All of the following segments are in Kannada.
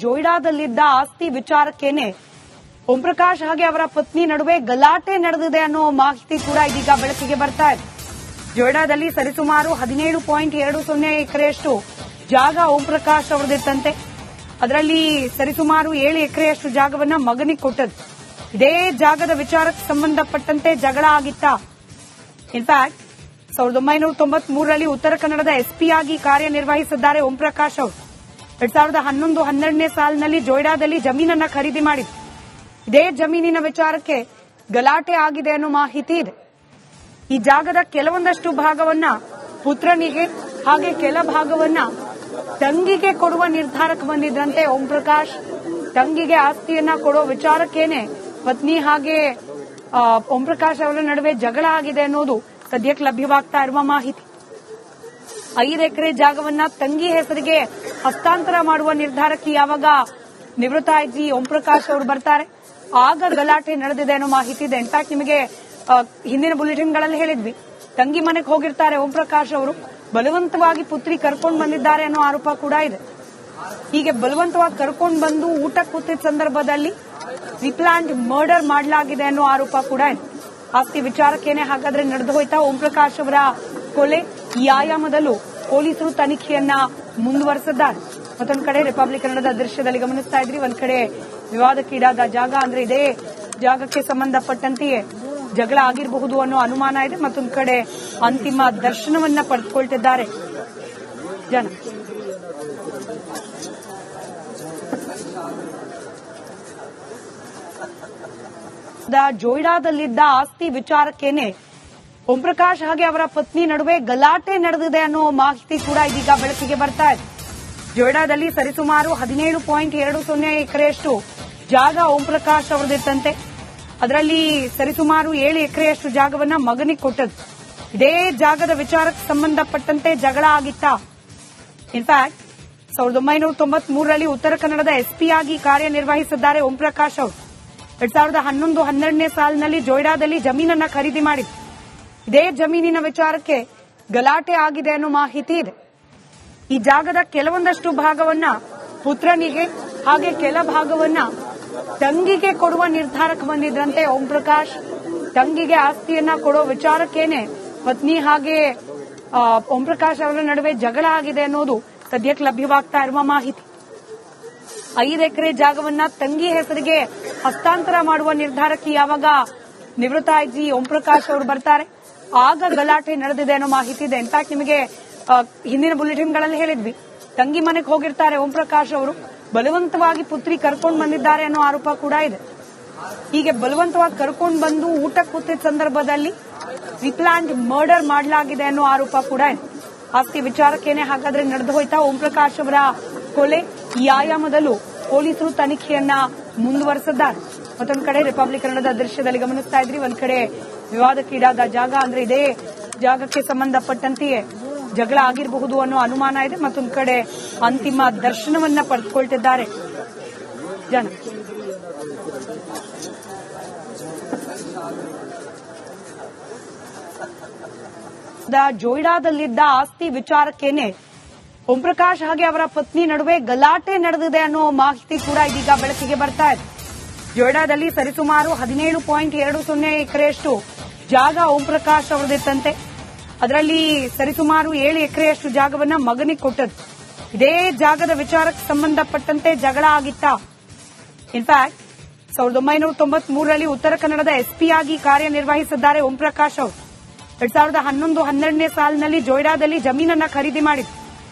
ಜೋಯ್ಡಾದಲ್ಲಿದ್ದ ಆಸ್ತಿ ವಿಚಾರಕ್ಕೇನೆ ಓಂ ಪ್ರಕಾಶ್ ಹಾಗೆ ಅವರ ಪತ್ನಿ ನಡುವೆ ಗಲಾಟೆ ನಡೆದಿದೆ ಅನ್ನೋ ಮಾಹಿತಿ ಕೂಡ ಇದೀಗ ಬೆಳಕಿಗೆ ಬರ್ತಾ ಇದೆ. ಜೋಯ್ಡಾದಲ್ಲಿ ಸರಿಸುಮಾರು 17.20 ಎಕರೆಯಷ್ಟು ಜಾಗ ಓಂ ಪ್ರಕಾಶ್ ಅವರದಿತ್ತಂತೆ. ಅದರಲ್ಲಿ ಸರಿಸುಮಾರು 7 ಎಕರೆಯಷ್ಟು ಜಾಗವನ್ನ ಮಗನಿಗೆ ಕೊಟ್ಟದ್ದು. ಇದೇ ಜಾಗದ ವಿಚಾರಕ್ಕೆ ಸಂಬಂಧಪಟ್ಟಂತೆ ಜಗಳ ಆಗಿತ್ತ. ಇನ್ಫ್ಯಾಕ್ಟ್ 1993ರಲ್ಲಿ ಉತ್ತರ ಕನ್ನಡದ ಎಸ್ಪಿ ಆಗಿ ಕಾರ್ಯನಿರ್ವಹಿಸಿದ್ದಾರೆ ಓಂ ಪ್ರಕಾಶ್ ಅವರು. 2011-12ನೇ ಸಾಲಿನಲ್ಲಿ ಜೋಯ್ಡಾದಲ್ಲಿ ಜಮೀನನ್ನ ಖರೀದಿ ಮಾಡಿದ್ರು. ಇದೇ ಜಮೀನಿನ ವಿಚಾರಕ್ಕೆ ಗಲಾಟೆ ಆಗಿದೆ ಅನ್ನೋ ಮಾಹಿತಿ ಇದೆ. ಈ ಜಾಗದ ಕೆಲವೊಂದಷ್ಟು ಭಾಗವನ್ನ ಪುತ್ರನಿಗೆ ಹಾಗೆ ಕೆಲ ಭಾಗವನ್ನ ತಂಗಿಗೆ ಕೊಡುವ ನಿರ್ಧಾರಕ್ಕೆ ಬಂದಿದ್ರಂತೆ ಓಂ ಪ್ರಕಾಶ್. ತಂಗಿಗೆ ಆಸ್ತಿಯನ್ನ ಕೊಡೋ ವಿಚಾರಕ್ಕೇನೆ ಪತ್ನಿ ಹಾಗೆ ಓಂ ಪ್ರಕಾಶ್ ಅವರ ನಡುವೆ ಜಗಳ ಆಗಿದೆ ಅನ್ನೋದು ಸದ್ಯಕ್ಕೆ ಲಭ್ಯವಾಗ್ತಾ ಇರುವ ಮಾಹಿತಿ. 5 ಎಕರೆ ಜಾಗವನ್ನ ತಂಗಿ ಹೆಸರಿಗೆ ಹಸ್ತಾಂತರ ಮಾಡುವ ನಿರ್ಧಾರಕ್ಕೆ ಯಾವಾಗ ನಿವೃತ್ತ ಐಜಿ ಓಂ ಪ್ರಕಾಶ್ ಅವರು ಬರ್ತಾರೆ ಆಗ ಗಲಾಟೆ ನಡೆದಿದೆ ಅನ್ನೋ ಮಾಹಿತಿ ಇದೆ. ಇನ್ಫ್ಯಾಕ್ಟ್ ನಿಮಗೆ ಹಿಂದಿನ ಬುಲೆಟಿನ್ಗಳಲ್ಲಿ ಹೇಳಿದ್ವಿ, ತಂಗಿ ಮನೆಗೆ ಹೋಗಿರ್ತಾರೆ ಓಂ ಪ್ರಕಾಶ್ ಅವರು, ಬಲವಂತವಾಗಿ ಪುತ್ರಿ ಕರ್ಕೊಂಡು ಬಂದಿದ್ದಾರೆ ಅನ್ನೋ ಆರೋಪ ಕೂಡ ಇದೆ. ಹೀಗೆ ಬಲವಂತವಾಗಿ ಕರ್ಕೊಂಡು ಬಂದು ಊಟಕ್ಕೆ ಕೂತಿದ್ದ ಸಂದರ್ಭದಲ್ಲಿ ವಿಪ್ಲಾಂಡ್ ಮರ್ಡರ್ ಮಾಡಲಾಗಿದೆ ಅನ್ನೋ ಆರೋಪ ಕೂಡ ಇದೆ. ಆಸ್ತಿ ವಿಚಾರಕ್ಕೇನೆ ಹಾಗಾದ್ರೆ ನಡೆದು ಹೋಯ್ತಾ ಓಂ ಪ್ರಕಾಶ್ ಅವರ ಕೊಲೆ? ಈ ಆಯಾಮದಲ್ಲೂ ಪೊಲೀಸರು ತನಿಖೆಯನ್ನ ಮುಂದುವರೆಸಿದ್ದಾರೆ. ಮತ್ತೊಂದು ಕಡೆ ರಿಪಬ್ಲಿಕ್ ಕನ್ನಡದ ದೃಶ್ಯದಲ್ಲಿ ಗಮನಿಸ್ತಾ ಇದ್ರಿ, ಒಂದ್ ಕಡೆ ವಿವಾದಕ್ಕೀಡಾದ ಜಾಗ ಅಂದ್ರೆ ಇದೇ ಜಾಗಕ್ಕೆ ಸಂಬಂಧಪಟ್ಟಂತೆಯೇ ಜಗಳ ಆಗಿರಬಹುದು ಅನ್ನೋ ಅನುಮಾನ ಇದೆ. ಮತ್ತೊಂದು ಕಡೆ ಅಂತಿಮ ದರ್ಶನವನ್ನ ಪಡೆದುಕೊಳ್ತಿದ್ದಾರೆ ಜನ. ಜೋಯ್ಡಾದಲ್ಲಿದ್ದ ಆಸ್ತಿ ವಿಚಾರಕ್ಕೇನೆ ಓಂ ಪ್ರಕಾಶ್ ಹಾಗೆ ಅವರ ಪತ್ನಿ ನಡುವೆ ಗಲಾಟೆ ನಡೆದಿದೆ ಅನ್ನೋ ಮಾಹಿತಿ ಕೂಡ ಇದೀಗ ಬೆಳಕಿಗೆ ಬರ್ತಾ ಇದೆ. ಜೋಯ್ಡಾದಲ್ಲಿ ಸರಿಸುಮಾರು 17.20 ಎಕರೆಯಷ್ಟು ಜಾಗ ಓಂ ಪ್ರಕಾಶ್ ಅವರದಿತ್ತಂತೆ. ಅದರಲ್ಲಿ ಸರಿಸುಮಾರು 7 ಎಕರೆಯಷ್ಟು ಜಾಗವನ್ನ ಮಗನಿಗೆ ಕೊಟ್ಟದ್ದು. ಇದೇ ಜಾಗದ ವಿಚಾರಕ್ಕೆ ಸಂಬಂಧಪಟ್ಟಂತೆ ಜಗಳ ಆಗಿತ್ತ. ಇನ್ಫ್ಯಾಕ್ಟ್ 1993ರಲ್ಲಿ ಉತ್ತರ ಕನ್ನಡದ ಎಸ್ಪಿ ಆಗಿ ಕಾರ್ಯನಿರ್ವಹಿಸಿದ್ದಾರೆ ಓಂ ಪ್ರಕಾಶ್ ಅವರು. 2011-12ನೇ ಸಾಲಿನಲ್ಲಿ ಜೋಯ್ಡಾದಲ್ಲಿ ಜಮೀನನ್ನ ಖರೀದಿ ಮಾಡಿದ್ರು. ಇದೇ ಜಮೀನಿನ ವಿಚಾರಕ್ಕೆ ಗಲಾಟೆ ಆಗಿದೆ ಅನ್ನೋ ಮಾಹಿತಿ ಇದೆ. ಈ ಜಾಗದ ಕೆಲವೊಂದಷ್ಟು ಭಾಗವನ್ನ ಪುತ್ರನಿಗೆ ಹಾಗೆ ಕೆಲ ಭಾಗವನ್ನ ತಂಗಿಗೆ ಕೊಡುವ ನಿರ್ಧಾರಕ್ಕೆ ಬಂದಿದ್ರಂತೆ ಓಂ ಪ್ರಕಾಶ್. ತಂಗಿಗೆ ಆಸ್ತಿಯನ್ನ ಕೊಡೋ ವಿಚಾರಕ್ಕೇನೆ ಪತ್ನಿ ಹಾಗೆ ಓಂ ಪ್ರಕಾಶ್ ಅವರ ನಡುವೆ ಜಗಳ ಆಗಿದೆ ಅನ್ನೋದು ಸದ್ಯಕ್ಕೆ ಲಭ್ಯವಾಗ್ತಾ ಇರುವ ಮಾಹಿತಿ. 5 ಎಕರೆ ಜಾಗವನ್ನ ತಂಗಿ ಹೆಸರಿಗೆ ಹಸ್ತಾಂತರ ಮಾಡುವ ನಿರ್ಧಾರಕ್ಕೆ ಯಾವಾಗ ನಿವೃತ್ತ ಐಜಿ ಓಂ ಪ್ರಕಾಶ್ ಅವರು ಬರ್ತಾರೆ ಆಗ ಗಲಾಟೆ ನಡೆದಿದೆ ಅನ್ನೋ ಮಾಹಿತಿ ಇದೆ. ಇನ್ಫ್ಯಾಕ್ಟ್ ನಿಮಗೆ ಹಿಂದಿನ ಬುಲೆಟಿನ್ಗಳಲ್ಲಿ ಹೇಳಿದ್ವಿ, ತಂಗಿ ಮನೆಗೆ ಹೋಗಿರ್ತಾರೆ ಓಂ ಪ್ರಕಾಶ್ ಅವರು, ಬಲವಂತವಾಗಿ ಪುತ್ರಿ ಕರ್ಕೊಂಡು ಬಂದಿದ್ದಾರೆ ಅನ್ನೋ ಆರೋಪ ಕೂಡ ಇದೆ. ಹೀಗೆ ಬಲವಂತವಾಗಿ ಕರ್ಕೊಂಡು ಬಂದು ಊಟಕ್ಕೆ ಕೂತಿದ್ದ ಸಂದರ್ಭದಲ್ಲಿ ವಿಪ್ಲಾಂಡ್ ಮರ್ಡರ್ ಮಾಡಲಾಗಿದೆ ಅನ್ನೋ ಆರೋಪ ಕೂಡ ಇದೆ. ಆಸ್ತಿ ವಿಚಾರಕ್ಕೇನೆ ಹಾಗಾದ್ರೆ ನಡೆದು ಹೋಯ್ತಾ ಓಂ ಪ್ರಕಾಶ್ ಅವರ ಕೊಲೆ? ಈ ಆಯಾಮದಲ್ಲೂ ಪೊಲೀಸರು ತನಿಖೆಯನ್ನ ಮುಂದುವರೆಸಿದ್ದಾರೆ. ಮತ್ತೊಂದು ಕಡೆ ರಿಪಬ್ಲಿಕ್ ಕನ್ನಡದ ದೃಶ್ಯದಲ್ಲಿ ಗಮನಿಸ್ತಾ ಇದ್ರಿ, ಒಂದ್ ಕಡೆ ವಿವಾದಕ್ಕೀಡಾದ ಜಾಗ ಅಂದ್ರೆ ಇದೇ ಜಾಗಕ್ಕೆ ಸಂಬಂಧಪಟ್ಟಂತೆಯೇ ಜಗಳ ಆಗಿರಬಹುದು ಅನ್ನೋ ಅನುಮಾನ ಇದೆ. ಮತ್ತೊಂದು ಕಡೆ ಅಂತಿಮ ದರ್ಶನವನ್ನ ಪಡೆದುಕೊಳ್ತಿದ್ದಾರೆ ಜನ. ಜೋಯ್ಡಾದಲ್ಲಿದ್ದ ಆಸ್ತಿ ವಿಚಾರಕ್ಕೇನೆ ಓಂ ಪ್ರಕಾಶ್ ಹಾಗೆ ಅವರ ಪತ್ನಿ ನಡುವೆ ಗಲಾಟೆ ನಡೆದಿದೆ ಅನ್ನೋ ಮಾಹಿತಿ ಕೂಡ ಇದೀಗ ಬೆಳಕಿಗೆ ಬರ್ತಾ ಇದೆ. ಜೋಯ್ಡಾದಲ್ಲಿ ಸರಿಸುಮಾರು 17.20 ಎಕರೆಯಷ್ಟು ಜಾಗ ಓಂ ಪ್ರಕಾಶ್ ಅವರದಿತ್ತಂತೆ. ಅದರಲ್ಲಿ ಸರಿಸುಮಾರು 7 ಎಕರೆಯಷ್ಟು ಜಾಗವನ್ನ ಮಗನಿಗೆ ಕೊಟ್ಟದ್ದು. ಇದೇ ಜಾಗದ ವಿಚಾರಕ್ಕೆ ಸಂಬಂಧಪಟ್ಟಂತೆ ಜಗಳ ಆಗಿತ್ತ. ಇನ್ಫ್ಯಾಕ್ಟ್ 1993ರಲ್ಲಿ ಉತ್ತರ ಕನ್ನಡದ ಎಸ್ಪಿ ಆಗಿ ಕಾರ್ಯನಿರ್ವಹಿಸಿದ್ದಾರೆ ಓಂ ಪ್ರಕಾಶ್ ಅವರು. 2011-12ನೇ ಸಾಲಿನಲ್ಲಿ ಜೋಯ್ಡಾದಲ್ಲಿ ಜಮೀನನ್ನ ಖರೀದಿ ಮಾಡಿದ್ರು.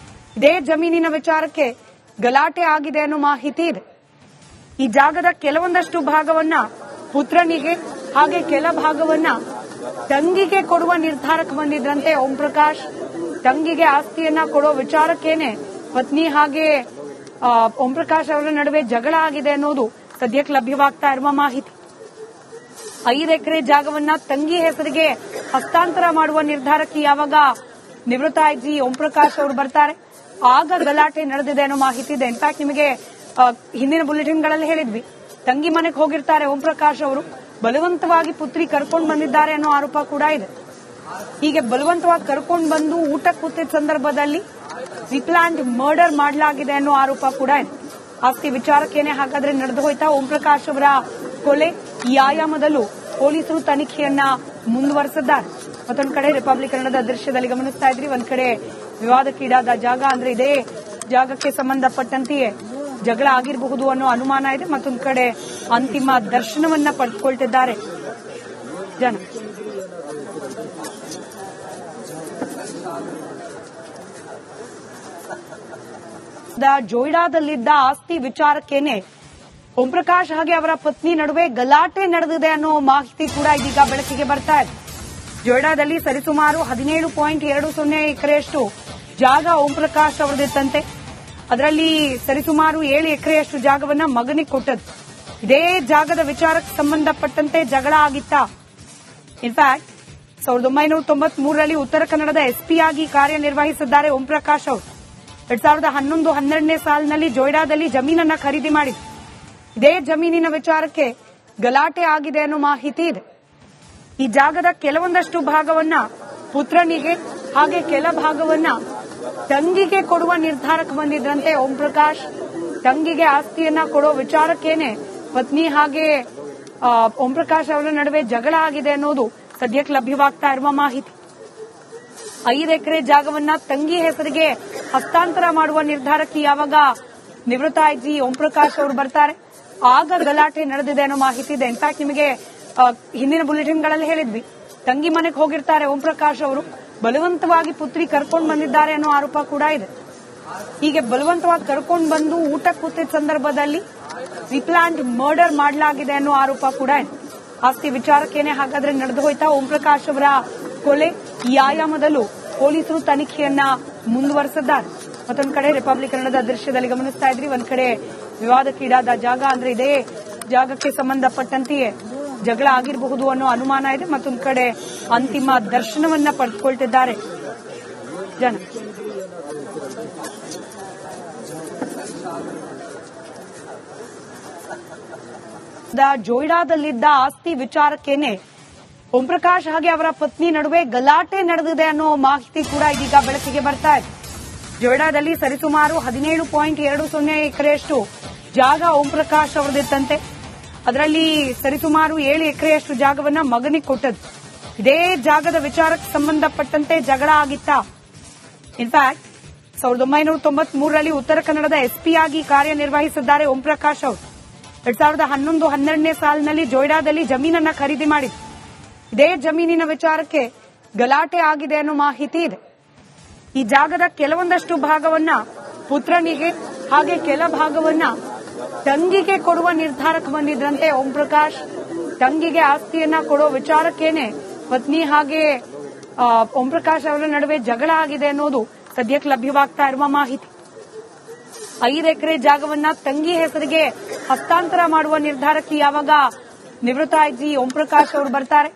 ಇದೇ ಜಮೀನಿನ ವಿಚಾರಕ್ಕೆ ಗಲಾಟೆ ಆಗಿದೆ ಅನ್ನೋ ಮಾಹಿತಿ ಇದೆ. ಈ ಜಾಗದ ಕೆಲವೊಂದಷ್ಟು ಭಾಗವನ್ನ ಪುತ್ರನಿಗೆ ಹಾಗೆ ಕೆಲ ಭಾಗವನ್ನ ತಂಗಿಗೆ ಕೊಡುವ ನಿರ್ಧಾರಕ್ಕೆ ಬಂದಿದ್ರಂತೆ ಓಂ ಪ್ರಕಾಶ್. ತಂಗಿಗೆ ಆಸ್ತಿಯನ್ನ ಕೊಡೋ ವಿಚಾರಕ್ಕೇನೆ ಪತ್ನಿ ಹಾಗೆ ಓಂ ಪ್ರಕಾಶ್ ಅವರ ನಡುವೆ ಜಗಳ ಆಗಿದೆ ಅನ್ನೋದು ಸದ್ಯಕ್ಕೆ ಲಭ್ಯವಾಗ್ತಾ ಇರುವ ಮಾಹಿತಿ. 5 ಎಕರೆ ಜಾಗವನ್ನ ತಂಗಿ ಹೆಸರಿಗೆ ಹಸ್ತಾಂತರ ಮಾಡುವ ನಿರ್ಧಾರಕ್ಕೆ ಯಾವಾಗ ನಿವೃತ್ತ ಐಜಿ ಓಂ ಪ್ರಕಾಶ್ ಅವರು ಬರ್ತಾರೆ ಆಗ ಗಲಾಟೆ ನಡೆದಿದೆ ಅನ್ನೋ ಮಾಹಿತಿ ಇದೆ. ಇನ್ಫ್ಯಾಕ್ಟ್ ನಿಮಗೆ ಹಿಂದಿನ ಬುಲೆಟಿನ್ಗಳಲ್ಲಿ ಹೇಳಿದ್ವಿ, ತಂಗಿ ಮನೆಗೆ ಹೋಗಿರ್ತಾರೆ ಓಂ ಪ್ರಕಾಶ್ ಅವರು, ಬಲವಂತವಾಗಿ ಪುತ್ರಿ ಕರ್ಕೊಂಡು ಬಂದಿದ್ದಾರೆ ಅನ್ನೋ ಆರೋಪ ಕೂಡ ಇದೆ. ಹೀಗೆ ಬಲವಂತವಾಗಿ ಕರ್ಕೊಂಡು ಬಂದು ಊಟಕ್ಕೆ ಕೂತಿದ್ದ ಸಂದರ್ಭದಲ್ಲಿ ವಿಪ್ಲಾಂಡ್ ಮರ್ಡರ್ ಮಾಡಲಾಗಿದೆ ಅನ್ನೋ ಆರೋಪ ಕೂಡ ಇದೆ. ಆಸ್ತಿ ವಿಚಾರಕ್ಕೇನೆ ಹಾಗಾದ್ರೆ ನಡೆದು ಹೋಯ್ತಾ ಓಂ ಪ್ರಕಾಶ್ ಅವರ ಕೊಲೆ ಈ ಆಯಾಮದಲ್ಲೂ ಪೊಲೀಸರು ತನಿಖೆಯನ್ನ ಮುಂದುವರೆಸಿದ್ದಾರೆ. ಮತ್ತೊಂದು ಕಡೆ ರಿಪಬ್ಲಿಕ್ ಕನ್ನಡದ ದೃಶ್ಯದಲ್ಲಿ ಗಮನಿಸ್ತಾ ಇದ್ರಿ, ಒಂದ್ ಕಡೆ ವಿವಾದಕ್ಕೀಡಾದ ಜಾಗ ಅಂದ್ರೆ ಇದೇ ಜಾಗಕ್ಕೆ ಸಂಬಂಧಪಟ್ಟಂತೆಯೇ ಜಗಳ ಆಗಿರಬಹುದು ಅನ್ನೋ ಅನುಮಾನ ಇದೆ. ಮತ್ತೊಂದು ಕಡೆ ಅಂತಿಮ ದರ್ಶನವನ್ನ ಪಡೆದುಕೊಳ್ತಿದ್ದಾರೆ ಜನ. ಜೋಯ್ಡಾದಲ್ಲಿದ್ದ ಆಸ್ತಿ ವಿಚಾರಕ್ಕೇನೆ ಓಂ ಪ್ರಕಾಶ್ ಹಾಗೆ ಅವರ ಪತ್ನಿ ನಡುವೆ ಗಲಾಟೆ ನಡೆದಿದೆ ಅನ್ನೋ ಮಾಹಿತಿ ಕೂಡ ಇದೀಗ ಬೆಳಕಿಗೆ ಬರ್ತಾ ಇದೆ. ಜೋಯ್ಡಾದಲ್ಲಿ ಸರಿಸುಮಾರು 17.20 ಎಕರೆಯಷ್ಟು ಜಾಗ ಓಂ ಪ್ರಕಾಶ್ ಅವರದಿತ್ತಂತೆ. ಅದರಲ್ಲಿ ಸರಿಸುಮಾರು 7 ಎಕರೆಯಷ್ಟು ಜಾಗವನ್ನ ಮಗನಿಗೆ ಕೊಟ್ಟದ್ದು. ಇದೇ ಜಾಗದ ವಿಚಾರಕ್ಕೆ ಸಂಬಂಧಪಟ್ಟಂತೆ ಜಗಳ ಆಗಿತ್ತಾ? ಇನ್ಫ್ಯಾಕ್ಟ್ 1993ರಲ್ಲಿ ಉತ್ತರ ಕನ್ನಡದ ಎಸ್ಪಿ ಆಗಿ ಕಾರ್ಯನಿರ್ವಹಿಸಿದ್ದಾರೆ ಓಂ ಪ್ರಕಾಶ್ ಅವರು. 2011-12ನೇ ಸಾಲಿನಲ್ಲಿ ಜೋಯ್ಡಾದಲ್ಲಿ ಜಮೀನನ್ನ ಖರೀದಿ ಮಾಡಿದ್ರು. ಇದೇ ಜಮೀನಿನ ವಿಚಾರಕ್ಕೆ ಗಲಾಟೆ ಆಗಿದೆ ಅನ್ನೋ ಮಾಹಿತಿ ಇದೆ. ಈ ಜಾಗದ ಕೆಲವೊಂದಷ್ಟು ಭಾಗವನ್ನ ಪುತ್ರನಿಗೆ ಹಾಗೆ ಕೆಲ ಭಾಗವನ್ನ ತಂಗಿಗೆ ಕೊಡುವ ನಿರ್ಧಾರಕ್ಕೆ ಬಂದಿದ್ರಂತೆ ಓಂ ಪ್ರಕಾಶ್. ತಂಗಿಗೆ ಆಸ್ತಿಯನ್ನ ಕೊಡೋ ವಿಚಾರಕ್ಕೇನೆ ಪತ್ನಿ ಹಾಗೆ ಓಂ ಪ್ರಕಾಶ್ ಅವರ ನಡುವೆ ಜಗಳ ಆಗಿದೆ ಅನ್ನೋದು ಸದ್ಯಕ್ಕೆ ಲಭ್ಯವಾಗ್ತಾ ಇರುವ ಮಾಹಿತಿ. 5 ಎಕರೆ ಜಾಗವನ್ನ ತಂಗಿ ಹೆಸರಿಗೆ ಹಸ್ತಾಂತರ ಮಾಡುವ ನಿರ್ಧಾರಕ್ಕೆ ಯಾವಾಗ ನಿವೃತ್ತ ಐಜಿ ಓಂ ಪ್ರಕಾಶ್ ಅವರು ಬರ್ತಾರೆ ಆಗ ಗಲಾಟೆ ನಡೆದಿದೆ ಅನ್ನೋ ಮಾಹಿತಿ ಇದೆ. ಇನ್ಫ್ಯಾಕ್ಟ್ ನಿಮಗೆ ಹಿಂದಿನ ಬುಲೆಟಿನ್ಗಳಲ್ಲಿ ಹೇಳಿದ್ವಿ, ತಂಗಿ ಮನೆಗೆ ಹೋಗಿರ್ತಾರೆ ಓಂ ಪ್ರಕಾಶ್ ಅವರು, ಬಲವಂತವಾಗಿ ಪುತ್ರಿ ಕರ್ಕೊಂಡು ಬಂದಿದ್ದಾರೆ ಅನ್ನೋ ಆರೋಪ ಕೂಡ ಇದೆ. ಹೀಗೆ ಬಲವಂತವಾಗಿ ಕರ್ಕೊಂಡು ಬಂದು ಊಟಕ್ಕೆ ಕೂತಿದ್ದ ಸಂದರ್ಭದಲ್ಲಿ ರಿಪ್ಲಾಂಟ್ ಮರ್ಡರ್ ಮಾಡಲಾಗಿದೆ ಅನ್ನೋ ಆರೋಪ ಕೂಡ ಇದೆ. ಆಸ್ತಿ ವಿಚಾರಕ್ಕೇನೆ ಹಾಗಾದ್ರೆ ನಡೆದು ಹೋಯ್ತಾ ಓಂ ಪ್ರಕಾಶ್ ಅವರ ಕೊಲೆ ಈ ಆಯಾಮದಲ್ಲೂ ಪೊಲೀಸರು ತನಿಖೆಯನ್ನ ಮುಂದುವರೆಸಿದ್ದಾರೆ. ಮತ್ತೊಂದು ಕಡೆ ರಿಪಬ್ಲಿಕ್ ಕನ್ನಡದ ದೃಶ್ಯದಲ್ಲಿ ಗಮನಿಸ್ತಾ ಇದ್ರಿ, ಒಂದ್ ಕಡೆ ವಿವಾದಕ್ಕೀಡಾದ ಜಾಗ ಅಂದ್ರೆ ಇದೇ ಜಾಗಕ್ಕೆ ಸಂಬಂಧಪಟ್ಟಂತೆಯೇ ಜಗಳ ಆಗಿರಬಹುದು ಅನ್ನೋ ಅನುಮಾನ ಇದೆ. ಮತ್ತೊಂದು ಕಡೆ ಅಂತಿಮ ದರ್ಶನವನ್ನ ಪಡೆದುಕೊಳ್ತಿದ್ದಾರೆ ಜನ. ಜೋಯ್ಡಾದಲ್ಲಿದ್ದ ಆಸ್ತಿ ವಿಚಾರಕ್ಕೇನೆ ಓಂ ಪ್ರಕಾಶ್ ಹಾಗೆ ಅವರ ಪತ್ನಿ ನಡುವೆ ಗಲಾಟೆ ನಡೆದಿದೆ ಅನ್ನೋ ಮಾಹಿತಿ ಕೂಡ ಇದೀಗ ಬೆಳಕಿಗೆ ಬರ್ತಾ ಇದೆ. ಜೋಯ್ಡಾದಲ್ಲಿ ಸರಿಸುಮಾರು 17.20 ಎಕರೆಯಷ್ಟು ಜಾಗ ಓಂ ಪ್ರಕಾಶ್ ಅವರದಿತ್ತಂತೆ. ಅದರಲ್ಲಿ ಸರಿಸುಮಾರು 7 ಎಕರೆಯಷ್ಟು ಜಾಗವನ್ನ ಮಗನಿಗೆ ಕೊಟ್ಟದ್ದು. ಇದೇ ಜಾಗದ ವಿಚಾರಕ್ಕೆ ಸಂಬಂಧಪಟ್ಟಂತೆ ಜಗಳ ಆಗಿತ್ತಾ? ಇನ್ಫ್ಯಾಕ್ಟ್ 1993ರಲ್ಲಿ ಉತ್ತರ ಕನ್ನಡದ ಎಸ್ಪಿ ಆಗಿ ಕಾರ್ಯನಿರ್ವಹಿಸಿದ್ದಾರೆ ಓಂ ಪ್ರಕಾಶ್ ಅವರು. 2011-12ನೇ ಸಾಲಿನಲ್ಲಿ ಜೋಯ್ಡಾದಲ್ಲಿ ಜಮೀನನ್ನ ಖರೀದಿ ಮಾಡಿದ್ರು. ಇದೇ ಜಮೀನಿನ ವಿಚಾರಕ್ಕೆ ಗಲಾಟೆ ಆಗಿದೆ ಅನ್ನೋ ಮಾಹಿತಿ ಇದೆ. ಈ ಜಾಗದ ಕೆಲವೊಂದಷ್ಟು ಭಾಗವನ್ನ ಪುತ್ರನಿಗೆ ಹಾಗೆ ಕೆಲ ಭಾಗವನ್ನ ತಂಗಿಗೆ ಕೊಡುವ ನಿರ್ಧಾರಕ್ಕೆ ಬಂದಿದ್ರಂತೆ ಓಂ ಪ್ರಕಾಶ್. ತಂಗಿಗೆ ಆಸ್ತಿಯನ್ನ ಕೊಡೋ ವಿಚಾರಕ್ಕೇನೆ ಪತ್ನಿ ಹಾಗೆ ಓಂ ಪ್ರಕಾಶ್ ಅವರ ನಡುವೆ ಜಗಳ ಆಗಿದೆ ಅನ್ನೋದು ಸದ್ಯಕ್ಕೆ ಲಭ್ಯವಾಗ್ತಾ ಇರುವ ಮಾಹಿತಿ. 5 ಎಕರೆ ಜಾಗವನ್ನ ತಂಗಿ ಹೆಸರಿಗೆ ಹಸ್ತಾಂತರ ಮಾಡುವ ನಿರ್ಧಾರಕ್ಕೆ ಯಾವಾಗ ನಿವೃತ್ತ ಐಜಿ ಓಂ ಪ್ರಕಾಶ್ ಅವರು ಬರ್ತಾರೆ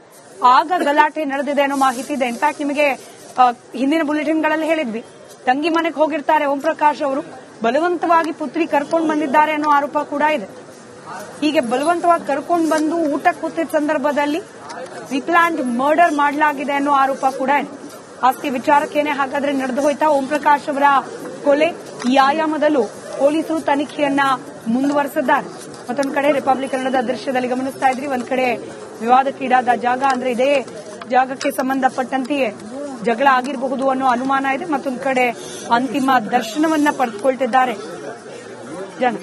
ಆಗ ಗಲಾಟೆ ನಡೆದಿದೆ ಅನ್ನೋ ಮಾಹಿತಿ ಇದೆ. ಇನ್ಫ್ಯಾಕ್ಟ್ ನಿಮಗೆ ಹಿಂದಿನ ಬುಲೆಟಿನ್ಗಳಲ್ಲಿ ಹೇಳಿದ್ವಿ, ತಂಗಿ ಮನೆಗೆ ಹೋಗಿರ್ತಾರೆ ಓಂ ಪ್ರಕಾಶ್ ಅವರು, ಬಲವಂತವಾಗಿ ಪುತ್ರಿ ಕರ್ಕೊಂಡು ಬಂದಿದ್ದಾರೆ ಅನ್ನೋ ಆರೋಪ ಕೂಡ ಇದೆ. ಹೀಗೆ ಬಲವಂತವಾಗಿ ಕರ್ಕೊಂಡು ಬಂದು ಊಟಕ್ಕೆ ಕೂತಿದ್ದ ಸಂದರ್ಭದಲ್ಲಿ ರಿಪ್ಲಾಂಟ್ ಮರ್ಡರ್ ಮಾಡಲಾಗಿದೆ ಅನ್ನೋ ಆರೋಪ ಕೂಡ ಇದೆ. ಆಸ್ತಿ ವಿಚಾರಕ್ಕೇನೆ ಹಾಗಾದ್ರೆ ನಡೆದು ಹೋಯ್ತಾ ಓಂ ಪ್ರಕಾಶ್ ಅವರ ಕೊಲೆ ಈ ಆಯಾಮದಲ್ಲೂ ಪೊಲೀಸರು ತನಿಖೆಯನ್ನ ಮುಂದುವರೆಸಿದ್ದಾರೆ. ಮತ್ತೊಂದು ಕಡೆ ರಿಪಬ್ಲಿಕ್ ಕನ್ನಡದ ದೃಶ್ಯದಲ್ಲಿ ಗಮನಿಸ್ತಾ ಇದ್ರಿ, ಒಂದ್ ಕಡೆ ವಿವಾದಕ್ಕೀಡಾದ ಜಾಗ ಅಂದ್ರೆ ಇದೇ ಜಾಗಕ್ಕೆ ಸಂಬಂಧಪಟ್ಟಂತೆಯೇ ಜಗಳ ಆಗಿರಬಹುದು ಅನ್ನೋ ಅನುಮಾನ ಇದೆ. ಮತ್ತೊಂದು ಕಡೆ ಅಂತಿಮ ದರ್ಶನವನ್ನ ಪಡೆದುಕೊಳ್ತಿದ್ದಾರೆ ಜನ.